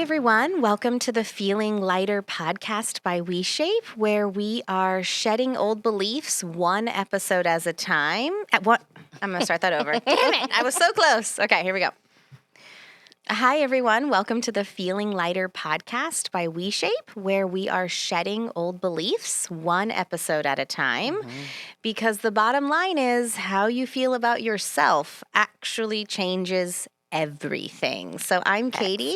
everyone. Welcome to the Feeling Lighter podcast by WeShape, where we are shedding old beliefs one episode at a time. I'm going to start that over. Damn it. I was so close. Okay, here we go. Hi, everyone. Welcome to the Feeling Lighter podcast by WeShape, where we are shedding old beliefs one episode at a time. Because the bottom line is how you feel about yourself actually changes everything. So I'm Katie,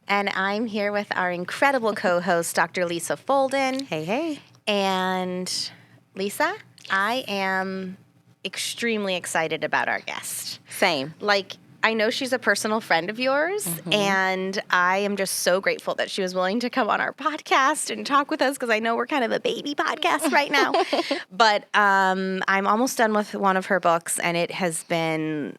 and I'm here with our incredible co-host, Dr. Lisa Folden. Hey. And Lisa, I am extremely excited about our guest. Same. I know she's a personal friend of yours, and I am just so grateful that she was willing to come on our podcast and talk with us because I know we're kind of a baby podcast right now. But I'm almost done with one of her books, and it has been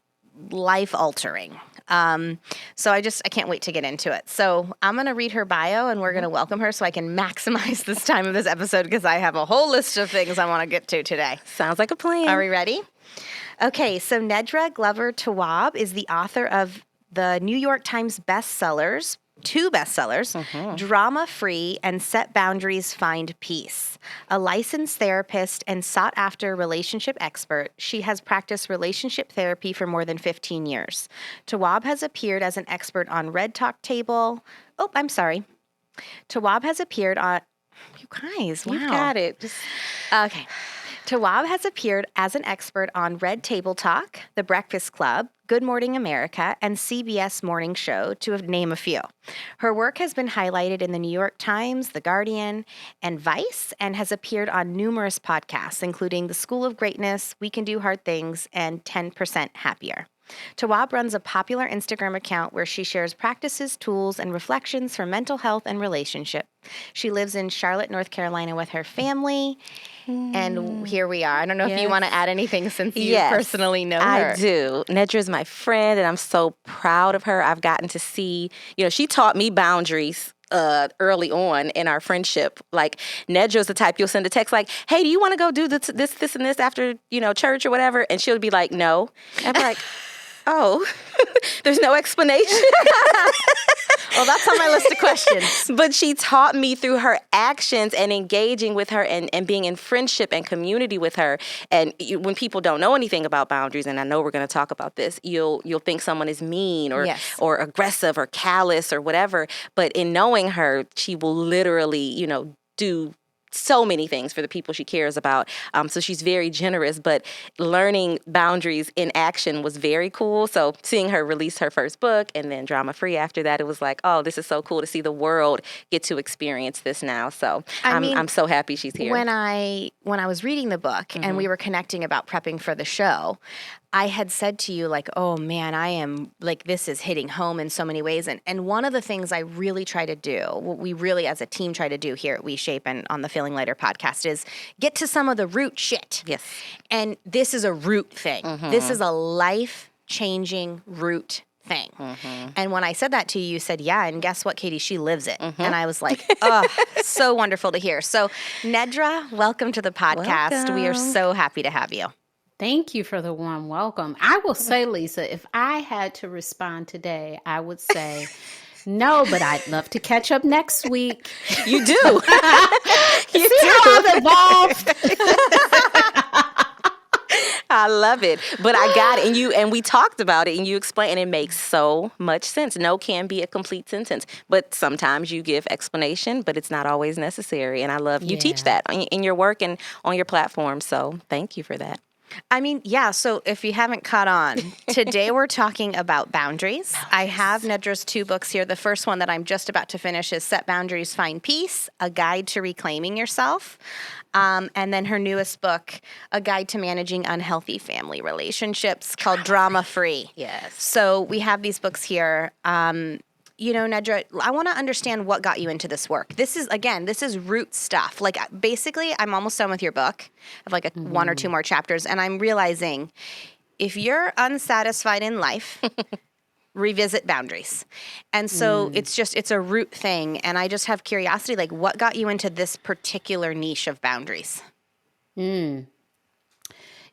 life-altering. So I can't wait to get into it. So I'm going to read her bio, and we're going to welcome her so I can maximize this time of this episode because I have a whole list of things I want to get to today. Sounds like a plan. Are we ready? Okay, so Nedra Tawwab is the author of the New York Times two bestsellers, Drama Free and Set Boundaries, Find Peace. A licensed therapist and sought-after relationship expert, she has practiced relationship therapy for more than 15 years. Tawwab has appeared as an expert on Red Talk Table. Tawwab has appeared on... You guys, wow. You got it. Okay. Tawwab has appeared as an expert on Red Table Talk, The Breakfast Club, Good Morning America, and CBS Morning Show, to name a few. Her work has been highlighted in the New York Times, The Guardian, and Vice, and has appeared on numerous podcasts, including The School of Greatness, We Can Do Hard Things, and 10% Happier. Tawwab runs a popular Instagram account where she shares practices, tools, and reflections for mental health and relationship. She lives in Charlotte, North Carolina with her family, and here we are. I don't know if you want to add anything since you personally know her. I do. Nedra is my friend, and I'm so proud of her. I've gotten to see, she taught me boundaries early on in our friendship. Like, Nedra's the type you'll send a text like, hey, do you want to go do this, and this after, church or whatever? And she'll be like, no. And I'm like, oh, there's no explanation. Well, that's on my list of questions. But she taught me through her actions and engaging with her and being in friendship and community with her. And when people don't know anything about boundaries, and I know we're going to talk about this, you'll think someone is mean or aggressive or callous or whatever. But in knowing her, she will literally, do so many things for the people she cares about. So she's very generous, but learning boundaries in action was very cool. So seeing her release her first book and then Drama Free after that, it was like, oh, this is so cool to see the world get to experience this now. So I'm so happy she's here. When I was reading the book and we were connecting about prepping for the show, I had said to you, like, oh man, I am like, this is hitting home in so many ways. And one of the things I really try to do, what we really as a team try to do here at WeShape and on the Feeling Lighter podcast, is get to some of the root shit. Yes. And this is a root thing. This is a life-changing root thing. And when I said that to you, you said, yeah, and guess what, Katie? She lives it. And I was like, oh, so wonderful to hear. So Nedra, welcome to the podcast. Welcome. We are so happy to have you. Thank you for the warm welcome. I will say, Lisa, if I had to respond today, I would say no, but I'd love to catch up next week. You do. You see how I've evolved. I love it. But I got it. And we talked about it and you explained, and it makes so much sense. No can be a complete sentence, but sometimes you give explanation, but it's not always necessary. And I love you teach that in your work and on your platform. So thank you for that. I mean, yeah, so if you haven't caught on, today we're talking about boundaries. I have Nedra's two books here. The first one that I'm just about to finish is Set Boundaries, Find Peace, A Guide to Reclaiming Yourself. And then her newest book, A Guide to Managing Unhealthy Family Relationships, called Drama Free. Yes. So we have these books here. Nedra, I want to understand what got you into this work. This is root stuff. Like, basically, I'm almost done with your book. I have like one or two more chapters, and I'm realizing if you're unsatisfied in life, revisit boundaries. And so it's a root thing, and I just have curiosity, like, what got you into this particular niche of boundaries? When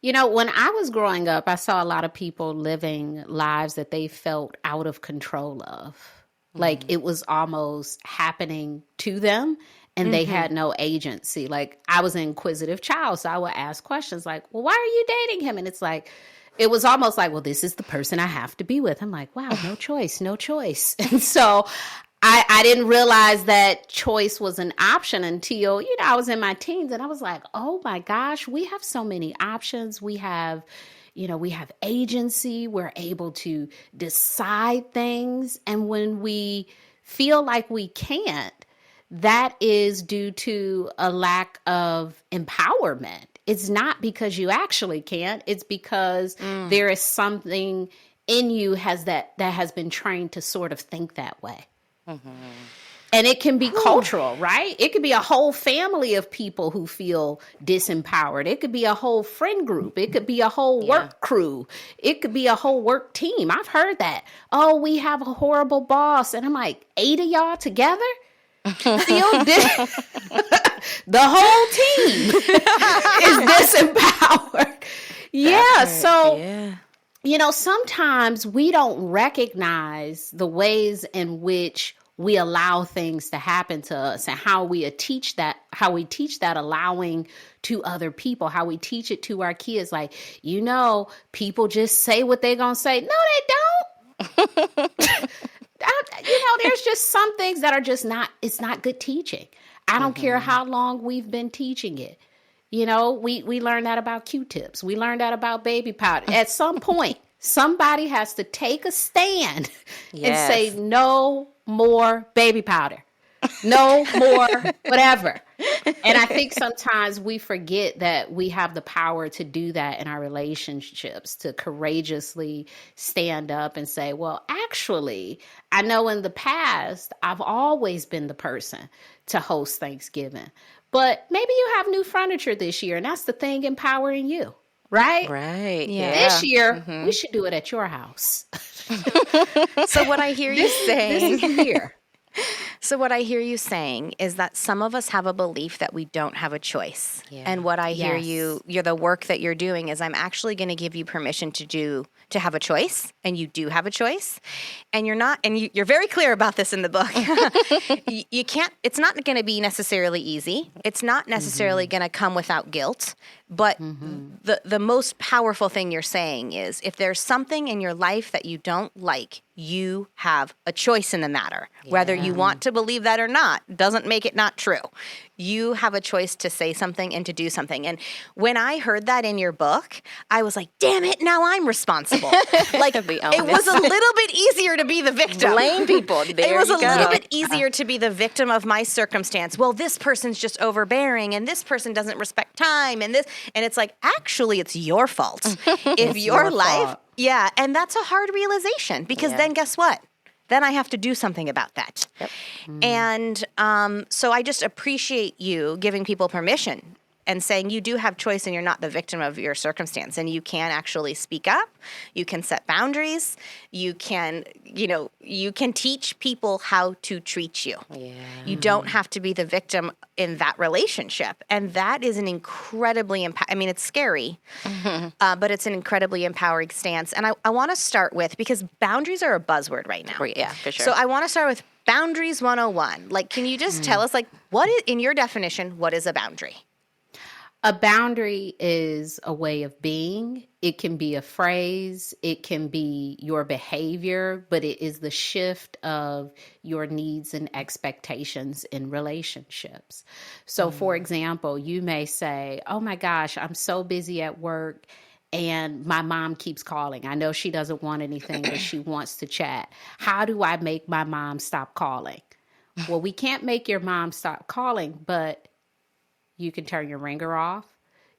I was growing up, I saw a lot of people living lives that they felt out of control of. Like it was almost happening to them and they had no agency. Like I was an inquisitive child, so I would ask questions like, well, why are you dating him? And it's like, it was almost like, well, this is the person I have to be with. I'm like, wow, no choice, no choice. And so I didn't realize that choice was an option until, I was in my teens and I was like, oh my gosh, we have so many options. We have agency. We're able to decide things. And when we feel like we can't, that is due to a lack of empowerment. It's not because you actually can't. It's because there is something in you that has been trained to sort of think that way. And it can be cultural, right? It could be a whole family of people who feel disempowered. It could be a whole friend group. It could be a whole work crew. It could be a whole work team. I've heard that. Oh, we have a horrible boss. And I'm like, 8 of y'all together? Feel the whole team is disempowered. Yeah. So, sometimes we don't recognize the ways in which we allow things to happen to us and how we teach that allowing to other people, how we teach it to our kids. Like, people just say what they're going to say. No, they don't. There's just some things that are just it's not good teaching. I don't care how long we've been teaching it. We learned that about Q-tips. We learned that about baby powder. At some point, somebody has to take a stand and say, no more baby powder. No more whatever. And I think sometimes we forget that we have the power to do that in our relationships, to courageously stand up and say, well, actually, I know in the past, I've always been the person to host Thanksgiving. But maybe you have new furniture this year, and that's the thing empowering you, right? Right. Yeah. This year, we should do it at your house. So what I hear you saying... This is the year. So what I hear you saying is that some of us have a belief that we don't have a choice. Yeah. And what I hear the work that you're doing is I'm actually going to give you permission to have a choice, and you do have a choice. And you're very clear about this in the book. You can't, it's not going to be necessarily easy. It's not necessarily going to come without guilt. But the most powerful thing you're saying is if there's something in your life that you don't like, you have a choice in the matter. Yeah. Whether you want to believe that or not doesn't make it not true. You have a choice to say something and to do something. And when I heard that in your book, I was like, damn it, now I'm responsible. Like, it was a little bit easier to be the victim. Blame people. It was a little bit easier to be the victim of my circumstance. Well, this person's just overbearing, and this person doesn't respect time, and it's like, actually, it's your fault. If your life... Fault. Yeah, and that's a hard realization because then guess what? Then I have to do something about that. Yep. And so I just appreciate you giving people permission and saying you do have choice and you're not the victim of your circumstance, and you can actually speak up. You can set boundaries. You can teach people how to treat you. Yeah. You don't have to be the victim in that relationship. And that is an incredibly, it's scary, but it's an incredibly empowering stance. And I want to start with, because boundaries are a buzzword right now. Yeah, for sure. So I want to start with Boundaries 101. Like, can you just tell us, like, what is, in your definition, what is a boundary? A boundary is a way of being. It can be a phrase. It can be your behavior, but it is the shift of your needs and expectations in relationships. So, for example, you may say, oh my gosh, I'm so busy at work and my mom keeps calling. I know she doesn't want anything, but she wants to chat. How do I make my mom stop calling? Well, we can't make your mom stop calling, but you can turn your ringer off.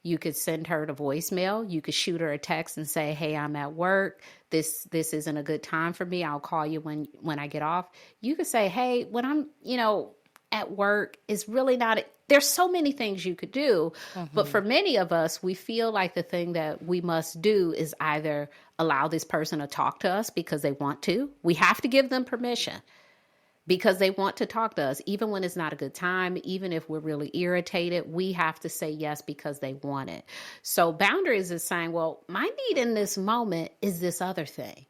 You could send her to voicemail. You could shoot her a text and say, hey, I'm at work. This isn't a good time for me. I'll call you when I get off. You could say, hey, when I'm, at work, it's really not, there's so many things you could do. But for many of us, we feel like the thing that we must do is either allow this person to talk to us because they want to. We have to give them permission, because they want to talk to us, even when it's not a good time, even if we're really irritated, we have to say yes because they want it. So boundaries is saying, well, my need in this moment is this other thing.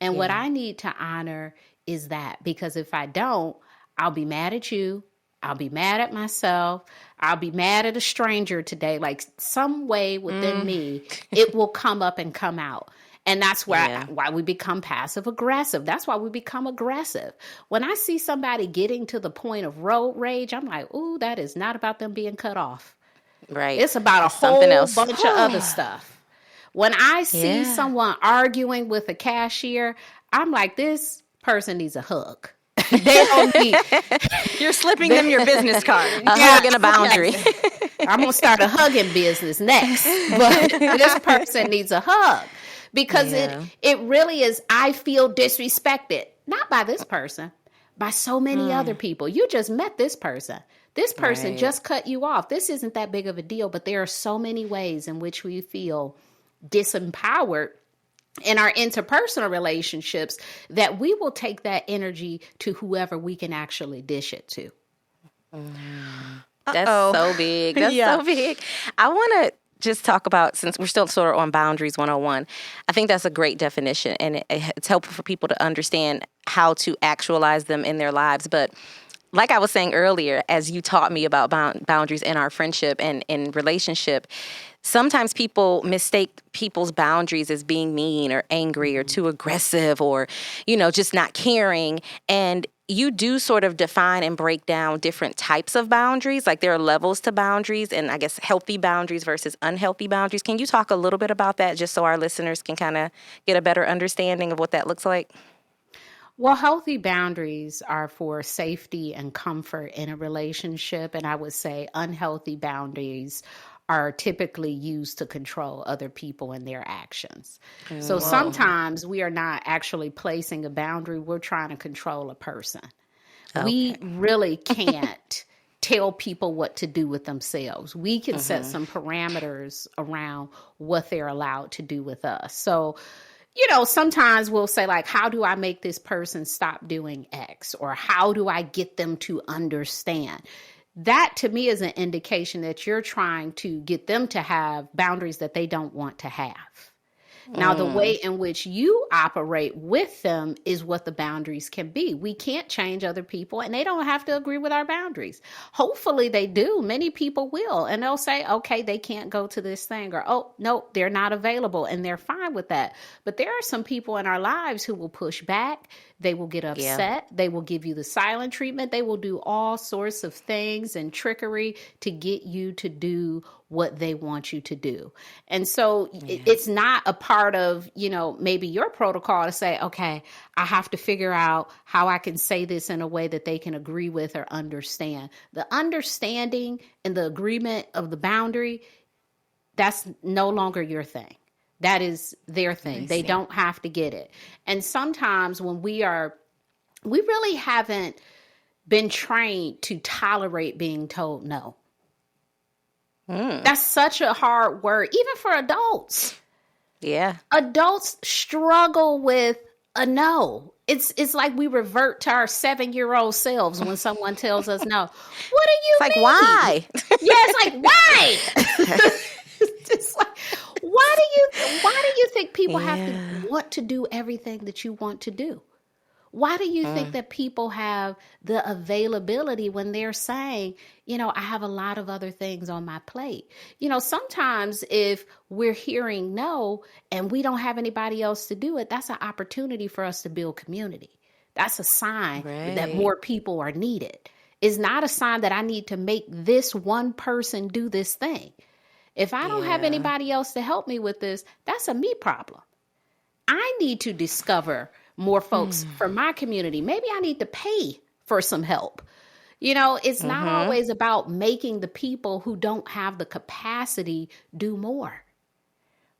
And what I need to honor is that. Because if I don't, I'll be mad at you. I'll be mad at myself. I'll be mad at a stranger today. Like some way within me, it will come up and come out. And that's why we become passive aggressive. That's why we become aggressive. When I see somebody getting to the point of road rage, I'm like, ooh, that is not about them being cut off. Right. It's about a whole bunch of other stuff. When I see someone arguing with a cashier, I'm like, this person needs a hug. They don't need. You're slipping them your business card. A hug and a boundary. I'm going to start a hugging business next. But this person needs a hug because it really is, I feel disrespected. Not by this person, by so many other people. You just met this person. This person just cut you off. This isn't that big of a deal, but there are so many ways in which we feel disempowered in our interpersonal relationships that we will take that energy to whoever we can actually dish it to. That's so big. That's so big. I want to just talk about, since we're still sort of on Boundaries 101, I think that's a great definition, and it's helpful for people to understand how to actualize them in their lives. But like I was saying earlier, as you taught me about boundaries in our friendship and in relationship, sometimes people mistake people's boundaries as being mean or angry or too aggressive or, just not caring. And you do sort of define and break down different types of boundaries. Like there are levels to boundaries and I guess healthy boundaries versus unhealthy boundaries. Can you talk a little bit about that just so our listeners can kind of get a better understanding of what that looks like? Well, healthy boundaries are for safety and comfort in a relationship. And I would say unhealthy boundaries are typically used to control other people and their actions. So sometimes we are not actually placing a boundary. We're trying to control a person. Okay. We really can't tell people what to do with themselves. We can set some parameters around what they're allowed to do with us. So sometimes we'll say like, how do I make this person stop doing X? Or how do I get them to understand? That to me is an indication that you're trying to get them to have boundaries that they don't want to have. Now, the way in which you operate with them is what the boundaries can be. We can't change other people and they don't have to agree with our boundaries. Hopefully they do. Many people will. And they'll say, okay, they can't go to this thing or, oh, no, they're not available. And they're fine with that. But there are some people in our lives who will push back. They will get upset. Yeah. They will give you the silent treatment. They will do all sorts of things and trickery to get you to do what they want you to do. And so it's not a part of, maybe your protocol to say, okay, I have to figure out how I can say this in a way that they can agree with or understand. The understanding and the agreement of the boundary, that's no longer your thing. That is their thing. They don't have to get it. And sometimes when we really haven't been trained to tolerate being told no. That's such a hard word, even for adults. Yeah. Adults struggle with a no. It's like we revert to our 7-year-old selves when someone tells us no. What do you mean? Like, why? Yeah, it's like, why? It's like, why do you think people have to want to do everything that you want to do? Why do you think that people have the availability when they're saying, I have a lot of other things on my plate? Sometimes if we're hearing no and we don't have anybody else to do it, that's an opportunity for us to build community. That's a sign that more people are needed. It's not a sign that I need to make this one person do this thing. If I don't have anybody else to help me with this, that's a me problem. I need to discover more folks for my community. Maybe I need to pay for some help. It's not always about making the people who don't have the capacity do more.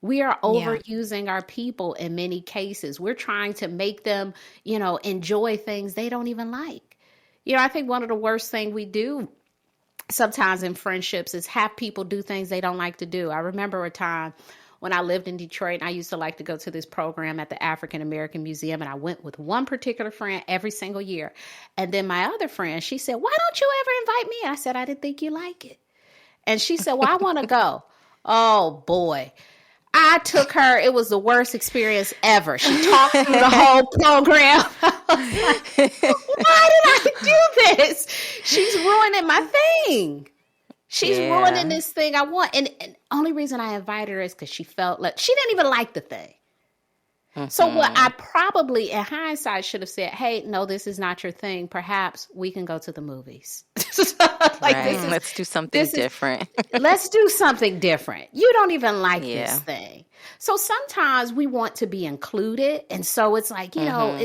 We are overusing our people in many cases. We're trying to make them, enjoy things they don't even like. I think one of the worst things we do sometimes in friendships is have people do things they don't like to do. I remember a time when I lived in Detroit, and I used to like to go to this program at the African American Museum, and I went with one particular friend every single year. And then my other friend, she said, why don't you ever invite me? And I said, I didn't think you like it. And she said, well, I want to go. Oh, boy. I took her. It was the worst experience ever. She talked through the whole program. I was like, why did I do this? She's ruining my thing. She's ruining this thing I want. And only reason I invited her is because she felt like she didn't even like the thing. So what I probably, in hindsight, should have said, hey, no, this is not your thing. Perhaps we can go to the movies. Let's do something different. Let's do something different. You don't even like this thing. So sometimes we want to be included. And so it's like, you know,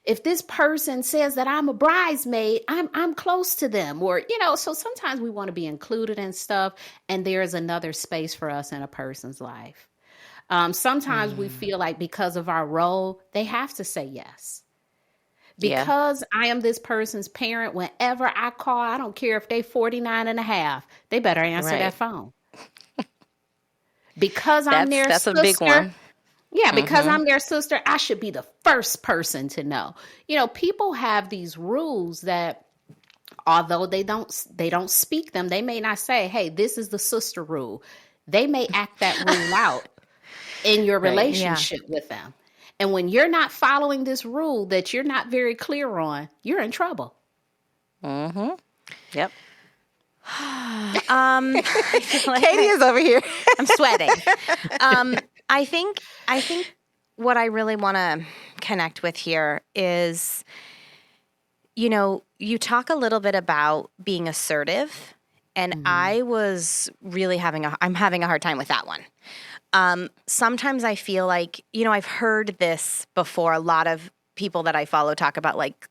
if this person says that I'm a bridesmaid, I'm close to them. Or, you know, so sometimes we want to be included in stuff. And there's another space for us in a person's life. Sometimes we feel like because of our role, they have to say yes. Because I am this person's parent, whenever I call, I don't care if they 49 and a half, they better answer that phone. Because I'm their sister. That's a big one. Yeah, because I'm their sister, I should be the first person to know. You know, people have these rules that although they don't speak them, they may not say, hey, this is the sister rule. They may act that rule out in your relationship with them. And when you're not following this rule that you're not very clear on, you're in trouble. Yep. Katie is over here. I'm sweating. I think what I really want to connect with here is, you know, you talk a little bit about being assertive, and I was really having a hard time with that one. Sometimes I feel like, you know, I've heard this before. A lot of people that I follow talk about like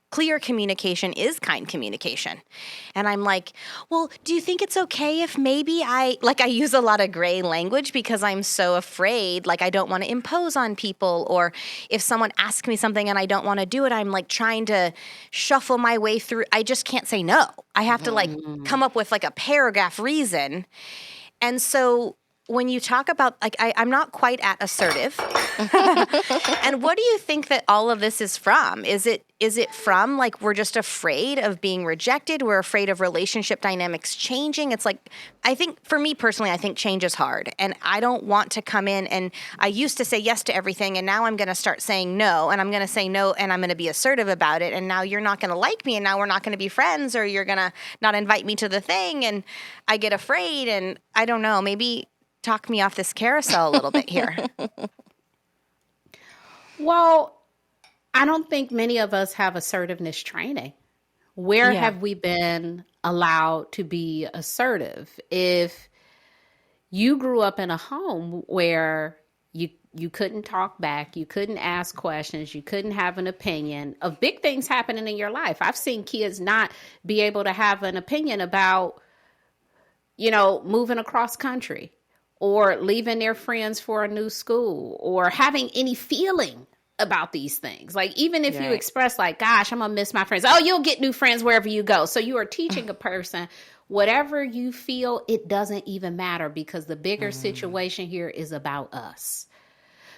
clear communication is kind communication. And I'm like, well, do you think it's okay if maybe I use a lot of gray language because I'm so afraid, like I don't want to impose on people, or if someone asks me something and I don't want to do it, I'm like trying to shuffle my way through. I just can't say no. I have to like come up with like a paragraph reason. And so when you talk about, like, I'm not quite at assertive. And what do you think that all of this is from? Is it from, like, we're just afraid of being rejected? We're afraid of relationship dynamics changing? It's like, I think, for me personally, I think change is hard. And I don't want to come in and I used to say yes to everything, and now I'm going to start saying no, and I'm going to say no, and I'm going to be assertive about it. And now you're not going to like me, and now we're not going to be friends, or you're going to not invite me to the thing. And I get afraid, and I don't know, maybe talk me off this carousel a little bit here. Well, I don't think many of us have assertiveness training. Where have we been allowed to be assertive? If you grew up in a home where you couldn't talk back, you couldn't ask questions, you couldn't have an opinion of big things happening in your life. I've seen kids not be able to have an opinion about, you know, moving across country, or leaving their friends for a new school, or having any feeling about these things. Like, even if you express like, gosh, I'm going to miss my friends. Oh, you'll get new friends wherever you go. So you are teaching a person, whatever you feel, it doesn't even matter, because the bigger situation here is about us.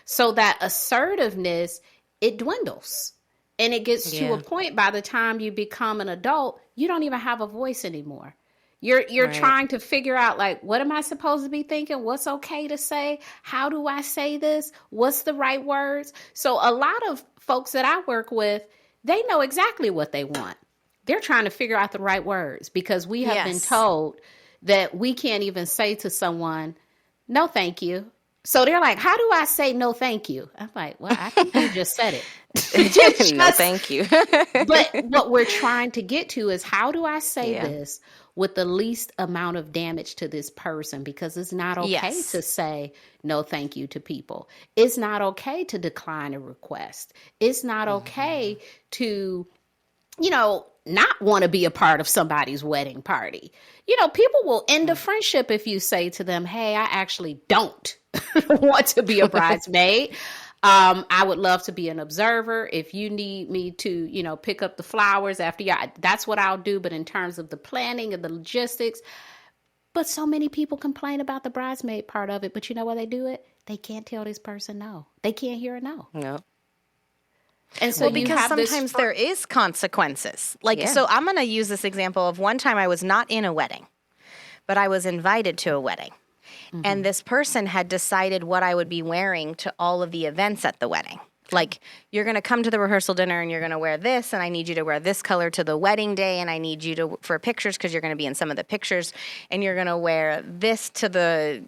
So that assertiveness, it dwindles. And it gets to a point by the time you become an adult, you don't even have a voice anymore. You're trying to figure out, like, what am I supposed to be thinking? What's okay to say? How do I say this? What's the right words? So a lot of folks that I work with, they know exactly what they want. They're trying to figure out the right words, because we have been told that we can't even say to someone, no, thank you. So they're like, how do I say no, thank you? I'm like, well, I think you just said it. No, thank you. But what we're trying to get to is, how do I say this with the least amount of damage to this person? Because it's not okay to say no thank you to people. It's not okay to decline a request. It's not okay to, you know, not want to be a part of somebody's wedding party. You know, people will end a friendship if you say to them, hey, I actually don't want to be a bridesmaid. I would love to be an observer. If you need me to, you know, pick up the flowers after you, that's what I'll do. But in terms of the planning and the logistics, but so many people complain about the bridesmaid part of it. But you know why they do it? They can't tell this person no. They can't hear a no. No. And so because sometimes there is consequences. Like, so I'm going to use this example of one time I was not in a wedding, but I was invited to a wedding. And this person had decided what I would be wearing to all of the events at the wedding. Like, you're going to come to the rehearsal dinner and you're going to wear this, and I need you to wear this color to the wedding day, and I need you to, for pictures, because you're going to be in some of the pictures, and you're going to wear this to the,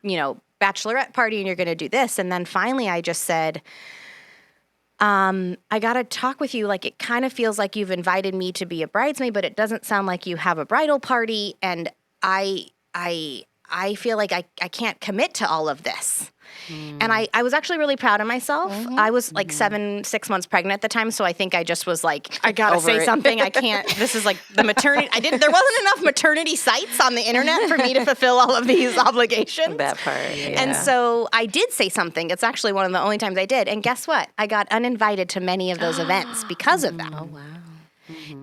bachelorette party, and you're going to do this. And then finally I just said, I got to talk with you. Like, it kind of feels like you've invited me to be a bridesmaid, but it doesn't sound like you have a bridal party. And I feel like I can't commit to all of this. And I was actually really proud of myself. I was like 6 months pregnant at the time. So I think I just was like, I got to say something. I can't, this is like the maternity. There wasn't enough maternity sites on the internet for me to fulfill all of these obligations. That part. Yeah. And so I did say something. It's actually one of the only times I did. And guess what? I got uninvited to many of those events because of that. Oh, wow.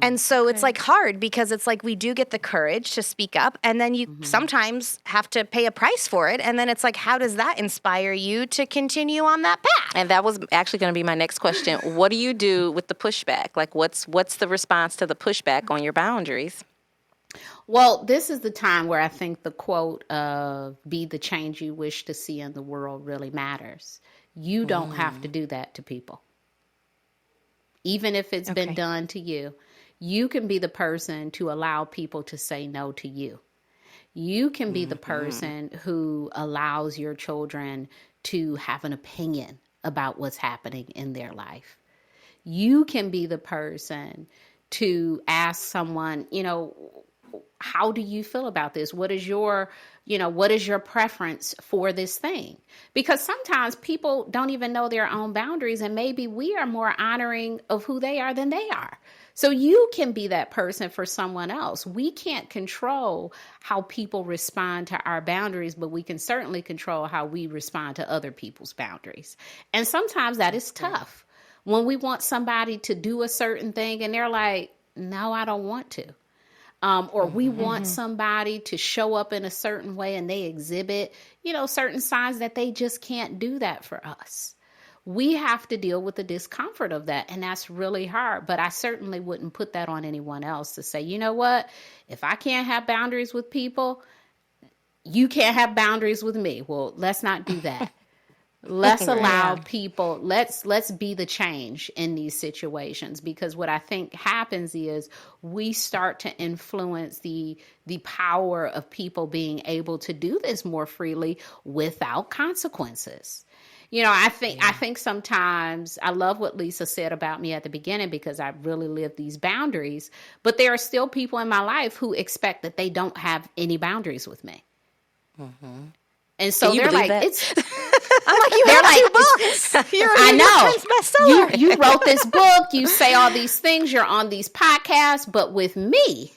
And so it's like hard, because it's like we do get the courage to speak up, and then you sometimes have to pay a price for it. And then it's like, how does that inspire you to continue on that path? And that was actually going to be my next question. What do you do with the pushback? Like, what's the response to the pushback on your boundaries? Well, this is the time where I think the quote of "be the change you wish to see in the world" really matters. You don't have to do that to people. Even if it's been done to you, you can be the person to allow people to say no to you. You can be the person who allows your children to have an opinion about what's happening in their life. You can be the person to ask someone, how do you feel about this? What is your preference for this thing? Because sometimes people don't even know their own boundaries, and maybe we are more honoring of who they are than they are. So you can be that person for someone else. We can't control how people respond to our boundaries, but we can certainly control how we respond to other people's boundaries. And sometimes that is tough. When we want somebody to do a certain thing and they're like, no, I don't want to. Or we want somebody to show up in a certain way and they exhibit, certain signs that they just can't do that for us. We have to deal with the discomfort of that. And that's really hard. But I certainly wouldn't put that on anyone else to say, you know what, if I can't have boundaries with people, you can't have boundaries with me. Well, let's not do that. Let's allow people, let's be the change in these situations, because what I think happens is we start to influence the power of people being able to do this more freely without consequences. I think sometimes I love what Lisa said about me at the beginning, because I really live these boundaries, but there are still people in my life who expect that they don't have any boundaries with me. And so they're like, it's... I'm like, you have 2 books. You're a New York Times bestseller. You wrote this book. You say all these things. You're on these podcasts. But with me,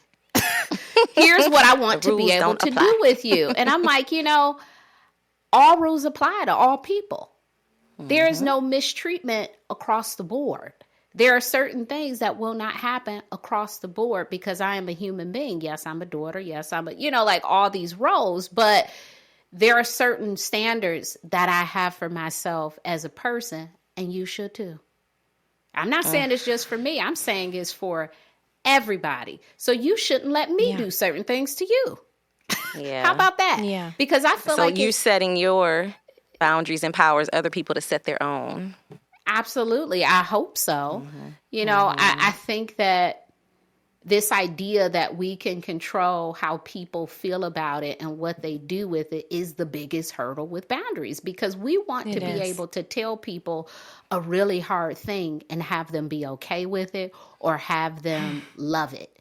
here's what I want to be able to do with you. And I'm like, all rules apply to all people. There is no mistreatment across the board. There are certain things that will not happen across the board because I am a human being. Yes, I'm a daughter. Yes, I'm like all these roles. But there are certain standards that I have for myself as a person, and you should too. I'm not saying it's just for me. I'm saying it's for everybody. So you shouldn't let me do certain things to you. Yeah. How about that? Yeah. Because I feel like you setting your boundaries empowers other people to set their own. Absolutely. I hope so. I think that this idea that we can control how people feel about it and what they do with it is the biggest hurdle with boundaries, because we want to be able to tell people a really hard thing and have them be okay with it or have them love it.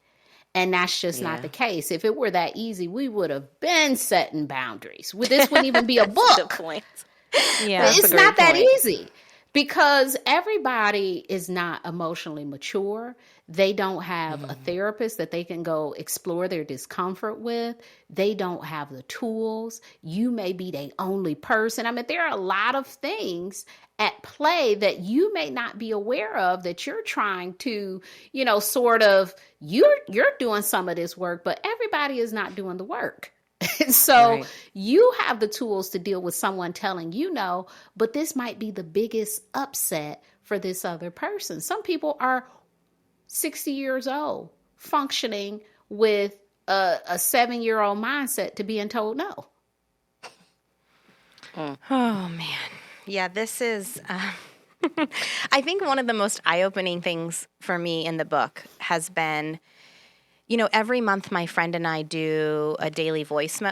And that's just not the case. If it were that easy, we would have been setting boundaries. This wouldn't even be a book. That's the point. Yeah, it's not that easy. Because everybody is not emotionally mature. They don't have a therapist that they can go explore their discomfort with. They don't have the tools. You may be the only person. I mean, there are a lot of things at play that you may not be aware of that you're trying to, you're doing some of this work, but everybody is not doing the work. So you have the tools to deal with someone telling you no, but this might be the biggest upset for this other person. Some people are 60 years old functioning with a 7-year-old mindset to being told no. Oh, man. Yeah, this is, I think one of the most eye-opening things for me in the book has been, every month my friend and I do a daily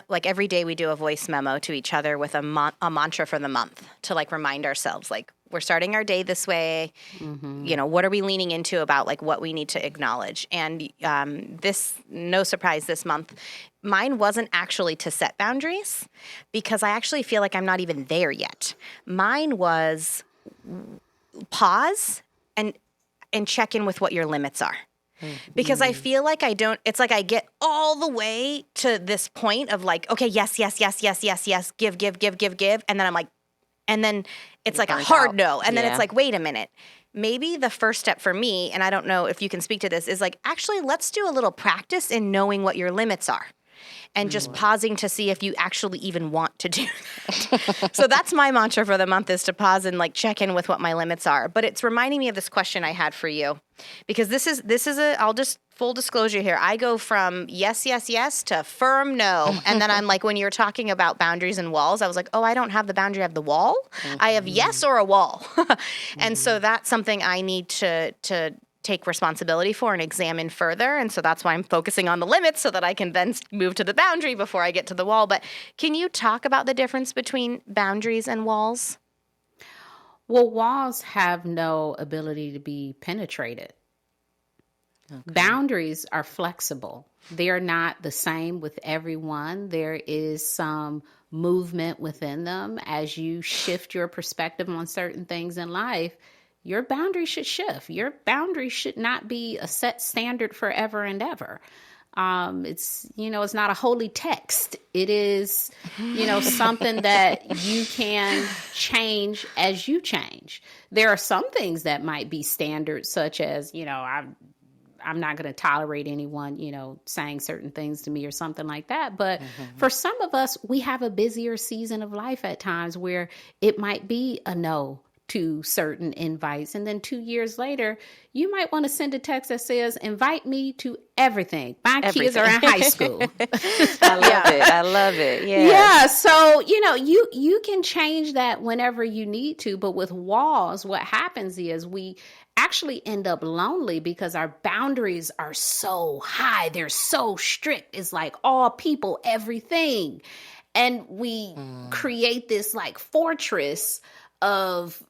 like every day we do a voice memo to each other with a mantra for the month to like remind ourselves, like, we're starting our day this way. What are we leaning into about like what we need to acknowledge? And no surprise this month, mine wasn't actually to set boundaries because I actually feel like I'm not even there yet. Mine was pause and check in with what your limits are. Because I feel like it's like I get all the way to this point of like, okay, yes, give. And then I'm like, and then it's like a hard no. And then it's like, wait a minute. Maybe the first step for me, and I don't know if you can speak to this, is like, actually, let's do a little practice in knowing what your limits are and just pausing to see if you actually even want to do that. So that's my mantra for the month, is to pause and like check in with what my limits are. But it's reminding me of this question I had for you, because this is I'll just full disclosure here. I go from yes to firm no. And then I'm like, when you're talking about boundaries and walls, I was like, oh, I don't have the boundary, I have the wall. I have yes or a wall. And so that's something I need to take responsibility for and examine further. And so that's why I'm focusing on the limits so that I can then move to the boundary before I get to the wall. But can you talk about the difference between boundaries and walls? Well, walls have no ability to be penetrated. Okay. Boundaries are flexible. They are not the same with everyone. There is some movement within them. As you shift your perspective on certain things in life, your boundaries should shift. Your boundaries should not be a set standard forever and ever. It's not a holy text. It is, something that you can change as you change. There are some things that might be standards, such as, I'm not going to tolerate anyone, saying certain things to me or something like that. But for some of us, we have a busier season of life at times where it might be a no to certain invites. And then 2 years later, you might want to send a text that says, invite me to everything. My kids are in high school. I love it. Yeah. Yeah. So, you can change that whenever you need to. But with walls, what happens is we actually end up lonely because our boundaries are so high. They're so strict. It's like all people, everything. And we create this like fortress of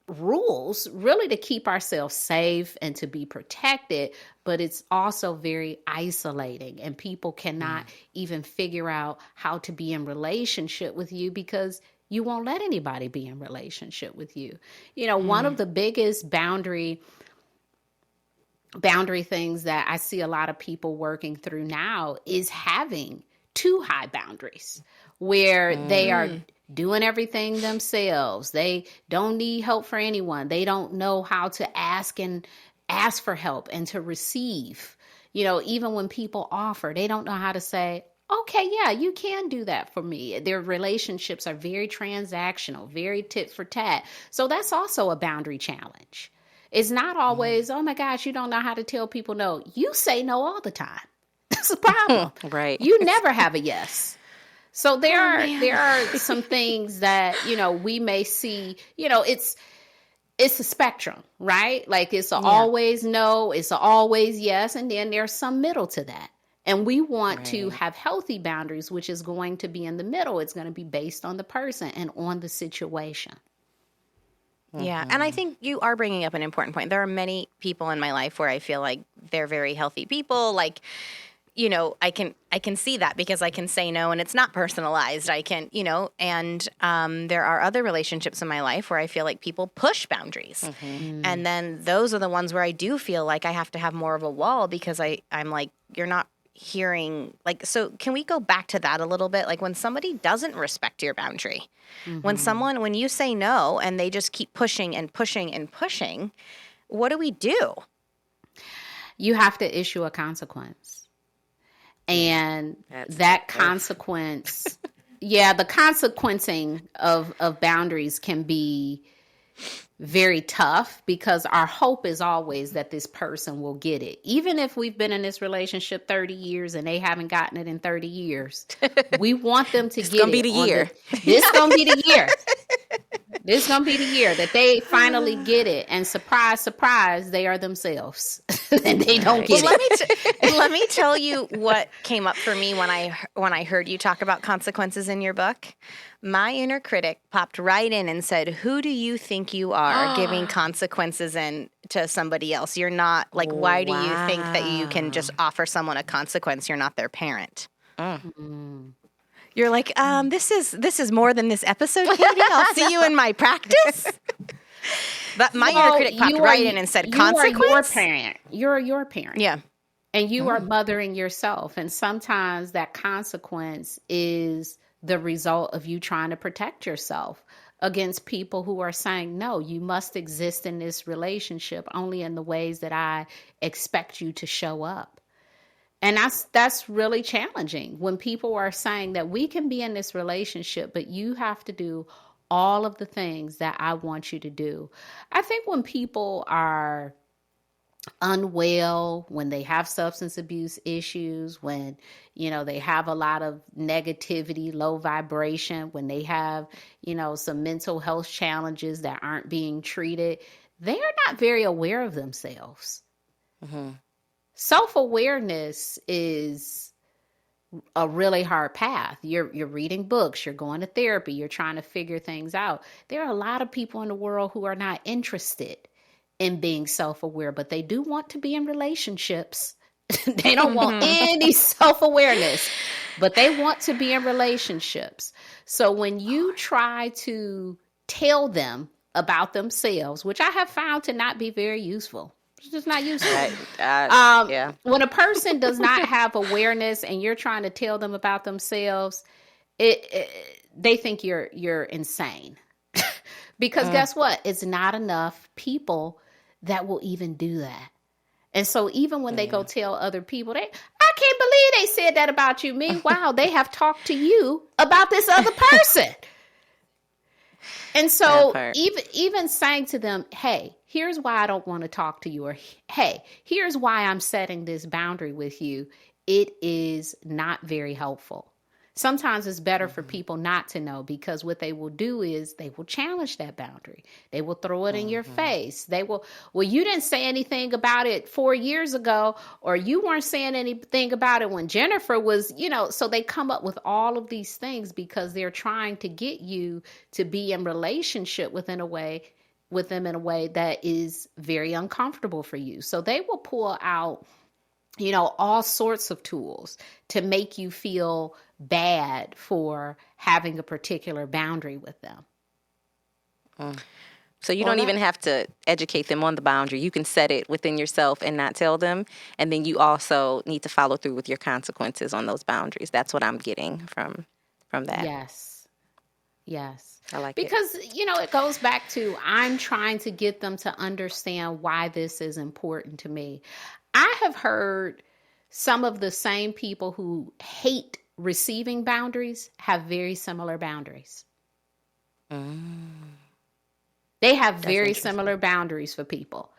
rules really to keep ourselves safe and to be protected, but it's also very isolating, and people cannot even figure out how to be in relationship with you because you won't let anybody be in relationship with you. One of the biggest boundary things that I see a lot of people working through now is having too high boundaries where they are doing everything themselves. They don't need help for anyone. They don't know how to ask for help and to receive. Even when people offer, they don't know how to say, okay, yeah, you can do that for me. Their relationships are very transactional, very tit for tat. So that's also a boundary challenge. It's not always, oh my gosh, you don't know how to tell people no. You say no all the time. That's a problem. Right. You never have a yes. So there are some things that, we may see, it's a spectrum, right? Like it's always no, it's always yes. And then there's some middle to that. And we want to have healthy boundaries, which is going to be in the middle. It's going to be based on the person and on the situation. Yeah. And I think you are bringing up an important point. There are many people in my life where I feel like they're very healthy people. Like, I can see that because I can say no and it's not personalized. I can, and there are other relationships in my life where I feel like people push boundaries. And then those are the ones where I do feel like I have to have more of a wall because I'm like, you're not hearing, like, so can we go back to that a little bit? Like when somebody doesn't respect your boundary, when you say no and they just keep pushing and pushing and pushing, what do we do? You have to issue a consequence. And that consequence, the consequencing of boundaries can be very tough, because our hope is always that this person will get it. Even if we've been in this relationship 30 years and they haven't gotten it in 30 years, we want them to get gonna be it. the year. This going to be the year. This is going to be the year that they finally get it. And surprise, surprise, they are themselves. And they don't get it. Let me tell you what came up for me when I heard you talk about consequences in your book. My inner critic popped right in and said, "Who do you think you are giving consequences to somebody else? You're not, like, why do you think that you can just offer someone a consequence? You're not their parent." You're like, this is more than this episode, Katie. I'll see you in my practice. But my inner critic popped right in and said, consequence? You are your parent. You're your parent. Yeah. And you are mothering yourself. And sometimes that consequence is the result of you trying to protect yourself against people who are saying, no, you must exist in this relationship only in the ways that I expect you to show up. And that's really challenging when people are saying that we can be in this relationship, but you have to do all of the things that I want you to do. I think when people are unwell, when they have substance abuse issues, when, they have a lot of negativity, low vibration, when they have, some mental health challenges that aren't being treated, they are not very aware of themselves. Mm-hmm. Self-awareness is a really hard path. You're reading books, you're going to therapy, you're trying to figure things out. There are a lot of people in the world who are not interested in being self-aware, but they do want to be in relationships. They don't want any self-awareness, but they want to be in relationships. So when you try to tell them about themselves, which I have found to not be very useful, it's just not useful. Yeah. When a person does not have awareness and you're trying to tell them about themselves, they think you're insane. Because guess what? It's not enough people that will even do that. And so even when they go tell other people, I can't believe they said that about you. Meanwhile, they have talked to you about this other person. And so even saying to them, hey, here's why I don't want to talk to you, or hey, here's why I'm setting this boundary with you, it is not very helpful. Sometimes it's better for people not to know, because what they will do is they will challenge that boundary. They will throw it in your face. They will, well, you didn't say anything about it 4 years ago, or you weren't saying anything about it when Jennifer was, so they come up with all of these things because they're trying to get you to be in relationship with them in a way that is very uncomfortable for you. So they will pull out all sorts of tools to make you feel bad for having a particular boundary with them. So you don't even have to educate them on the boundary. You can set it within yourself and not tell them. And then you also need to follow through with your consequences on those boundaries. That's what I'm getting from that. Yes. I like because, it. It goes back to, I'm trying to get them to understand why this is important to me. I have heard some of the same people who hate receiving boundaries have very similar boundaries. They have very similar boundaries for people,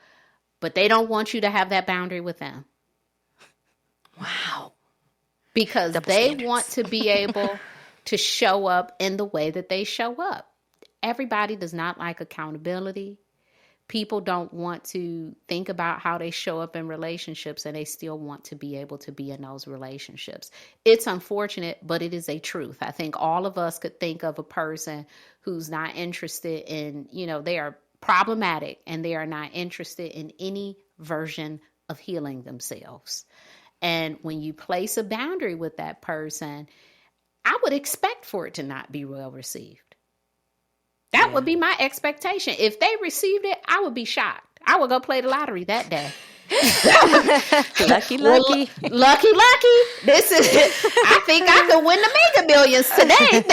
but they don't want you to have that boundary with them. Wow. Because they want to be able to show up in the way that they show up. Everybody does not like accountability. People don't want to think about how they show up in relationships, and they still want to be able to be in those relationships. It's unfortunate, but it is a truth. I think all of us could think of a person who's not interested in, they are problematic and they are not interested in any version of healing themselves. And when you place a boundary with that person, I would expect for it to not be well received. That would be my expectation. If they received it, I would be shocked. I would go play the lottery that day. Lucky. Lucky. This is, I think I could win the Mega Millions today.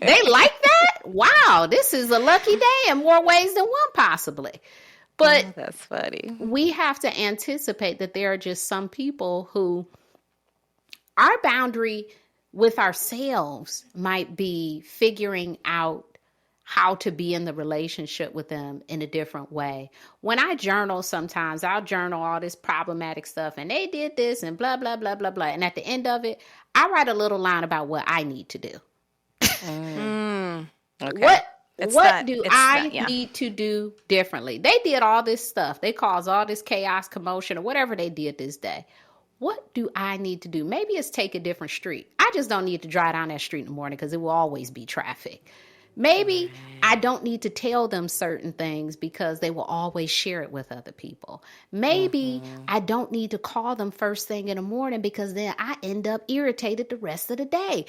They like that? Wow, this is a lucky day in more ways than one, possibly. But that's funny. We have to anticipate that there are just some people who our boundary with ourselves might be figuring out how to be in the relationship with them in a different way. When I journal, sometimes I'll journal all this problematic stuff and they did this and blah, blah, blah, blah, blah. And at the end of it, I write a little line about what I need to do. Okay. What do I need to do differently? They did all this stuff. They caused all this chaos, commotion, or whatever they did this day. What do I need to do? Maybe it's take a different street. I just don't need to drive down that street in the morning because it will always be traffic. Maybe I don't need to tell them certain things because they will always share it with other people. Maybe I don't need to call them first thing in the morning because then I end up irritated the rest of the day.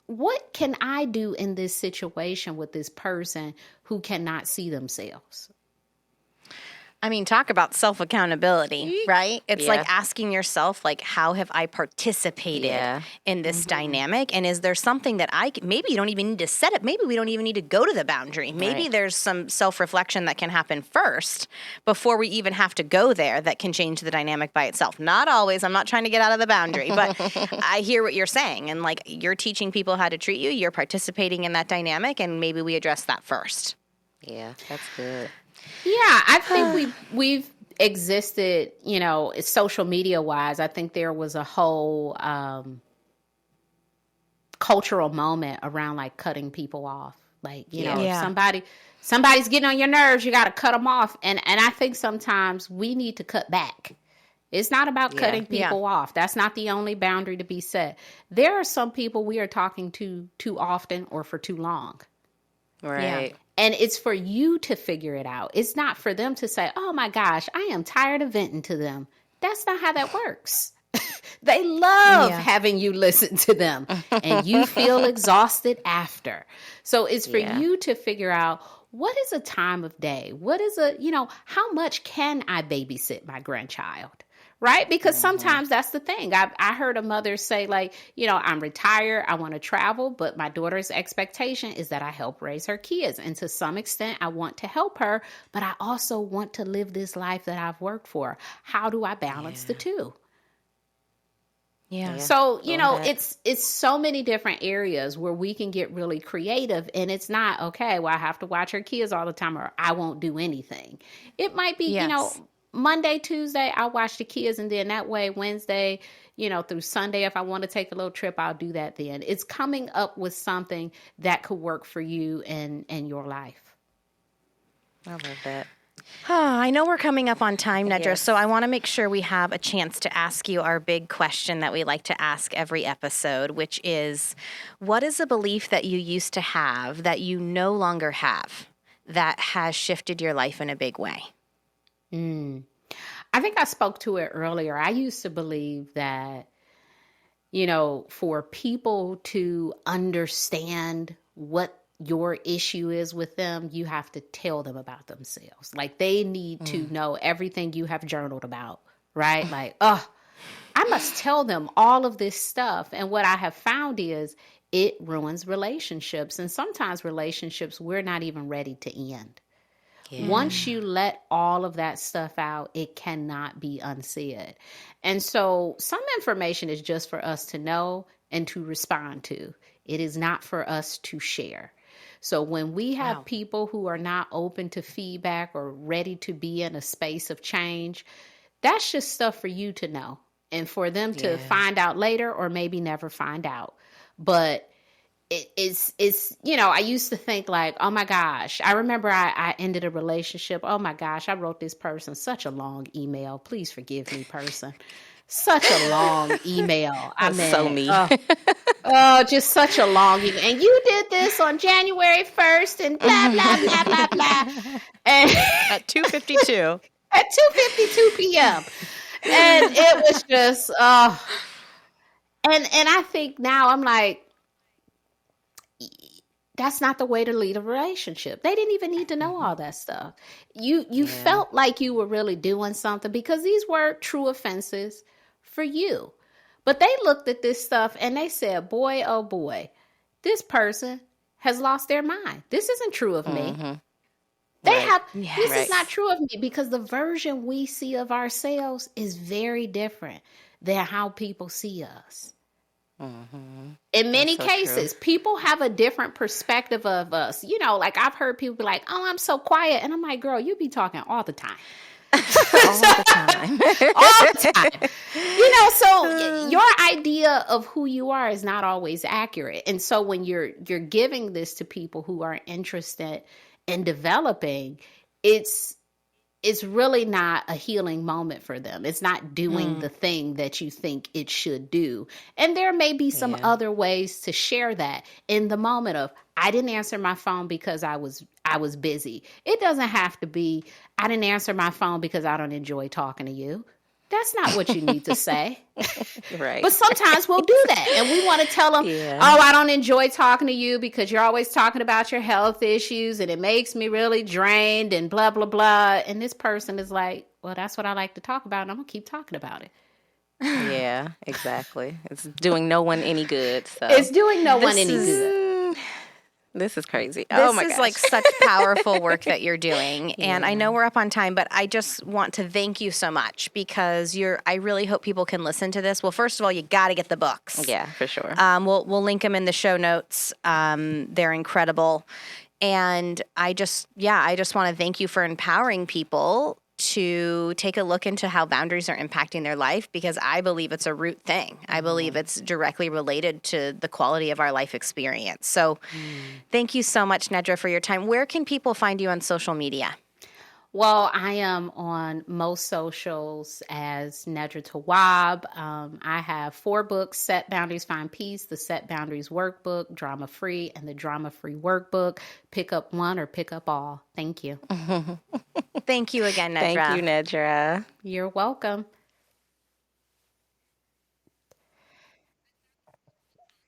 What can I do in this situation with this person who cannot see themselves? I mean, talk about self-accountability, right? It's like asking yourself, like, how have I participated in this dynamic? And is there something that maybe you don't even need to set it. Maybe we don't even need to go to the boundary. Maybe there's some self-reflection that can happen first before we even have to go there that can change the dynamic by itself. Not always. I'm not trying to get out of the boundary, but I hear what you're saying. And like, you're teaching people how to treat you. You're participating in that dynamic. And maybe we address that first. Yeah, that's good. Yeah, I think we've existed, social media wise. I think there was a whole cultural moment around like cutting people off. Like, if somebody's getting on your nerves, you got to cut them off. And I think sometimes we need to cut back. It's not about cutting people off. That's not the only boundary to be set. There are some people we are talking to too often or for too long. Right. Yeah. And it's for you to figure it out. It's not for them to say, oh my gosh, I am tired of venting to them. That's not how that works. They love having you listen to them and you feel exhausted after. So it's for you to figure out, what is a time of day? What is how much can I babysit my grandchild? Right? Because sometimes that's the thing. I heard a mother say, like, I'm retired. I want to travel, but my daughter's expectation is that I help raise her kids. And to some extent, I want to help her, but I also want to live this life that I've worked for. How do I balance the two? Yeah. So, it's so many different areas where we can get really creative, and it's not, okay, well, I have to watch her kids all the time or I won't do anything. It might be, Monday, Tuesday, I'll watch the kids, and then that way Wednesday, through Sunday, if I want to take a little trip, I'll do that then. It's coming up with something that could work for you and your life. I love that. I know we're coming up on time, Nedra, so I want to make sure we have a chance to ask you our big question that we like to ask every episode, which is, what is a belief that you used to have that you no longer have that has shifted your life in a big way? I think I spoke to it earlier. I used to believe that, for people to understand what your issue is with them, you have to tell them about themselves. Like, they need to know everything you have journaled about, right? Like, I must tell them all of this stuff. And what I have found is it ruins relationships. And sometimes relationships we're not even ready to end. Yeah. Once you let all of that stuff out, it cannot be unsaid. And so some information is just for us to know and to respond to. It is not for us to share. So when we have people who are not open to feedback or ready to be in a space of change, that's just stuff for you to know and for them to find out later or maybe never find out. But it's I used to think like, oh my gosh, I remember I ended a relationship. Oh my gosh, I wrote this person such a long email. Please forgive me, person. Such a long email. So me. Just such a long email. And you did this on January 1st and blah, blah, blah, blah, blah. And at 2:52. At 2:52 p.m. And it was just, and I think now I'm like, that's not the way to lead a relationship. They didn't even need to know all that stuff. You felt like you were really doing something because these were true offenses for you. But they looked at this stuff and they said, boy, oh boy, this person has lost their mind. This isn't true of me. This is not true of me, because the version we see of ourselves is very different than how people see us. In many so cases, people have a different perspective of us. You know, like I've heard people be like, oh, I'm so quiet. And I'm like, girl, you be talking all the time. All the time. All the time. You know, so your idea of who you are is not always accurate. And so when you're giving this to people who are interested in developing, it's really not a healing moment for them. It's not doing the thing that you think it should do. And there may be some other ways to share that in the moment of, I didn't answer my phone because I was busy. It doesn't have to be, I didn't answer my phone because I don't enjoy talking to you. That's not what you need to say. Right. But sometimes we'll do that. And we want to tell them, oh, I don't enjoy talking to you because you're always talking about your health issues and it makes me really drained and blah, blah, blah. And this person is like, well, that's what I like to talk about. And I'm going to keep talking about it. Yeah, exactly. It's doing no one any good. So. It's doing no one any good. This is crazy. This Oh my is gosh. like such powerful work that you're doing. And I know we're up on time, but I just want to thank you so much because I really hope people can listen to this. Well, first of all, you got to get the books. Yeah, for sure. We'll link them in the show notes. They're incredible. And I just want to thank you for empowering people to take a look into how boundaries are impacting their life, because I believe it's a root thing. I believe it's directly related to the quality of our life experience. So thank you so much, Nedra, for your time. Where can people find you on social media? Well, I am on most socials as Nedra Tawwab. I have 4 books: Set Boundaries, Find Peace, the Set Boundaries Workbook, Drama Free, and the Drama Free Workbook. Pick up one or pick up all. Thank you. Thank you again, Nedra. Thank you, Nedra. You're welcome.